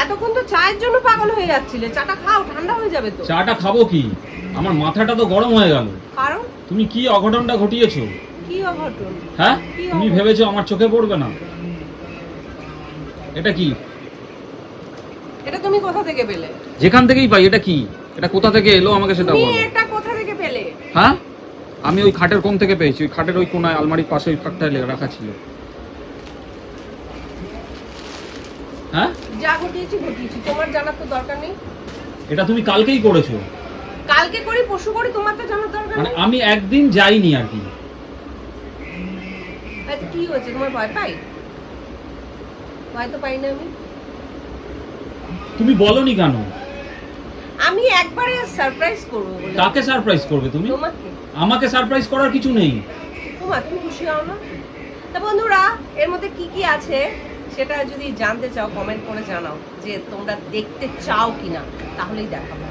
এতক্ষণ তো চায়ের জন্য পাগল হয়ে যাচ্ছিলে, চাটা খাও, ঠান্ডা হয়ে যাবে তো। চাটা খাবো কি, আমার মাথাটা তো গরম হয়ে গেল। কারণ? তুমি কি অঘটনটা ঘটিয়েছো? কি অঘটন? হ্যাঁ, কি তুমি অঘটন? ভেবেছো আমার চোখে পড়বে না? এটা কি? এটা তুমি কোথা থেকে পেলে? যেখান থেকেই পাই। এটা কি? এটা কোথা থেকে এলো আমাকে সেটা তুমি বলো। এটা কোথা থেকে পেলে? হ্যাঁ, আমি ওই খাটের কোণ থেকে পেয়েছি। ওই খাটের ওই কোনায় আলমারির পাশে ওই ফাঁকটায় রাখা ছিল। হ্যাঁ, যা ঘটিয়েছি ঘটিয়েছি, তোমার জানার তো দরকার নেই। এটা তুমি কালকেই করেছো। কালকে করি পরশু করি, তোমার তো জানার দরকার মানে নেই। আমি একদিন যাইনি আর কি। আচ্ছা কি হয়েছে, তোমার ভয় পাই? ভয় তো পাই না আমি। তুমি বলনি কেন? আমি একবারে সারপ্রাইজ করবো বলে। কাকে সারপ্রাইজ করবে তুমি? তোমাকে। আমাকে সারপ্রাইজ করার কিছু নেই। তোমার তুমি খুশি হও না? তা বন্ধুরা, এর মধ্যে কি কি আছে সেটা যদি জানতে চাও কমেন্ট করে জানাও, যে তোমরা দেখতে চাও কিনা, তাহলেই দেখাবো।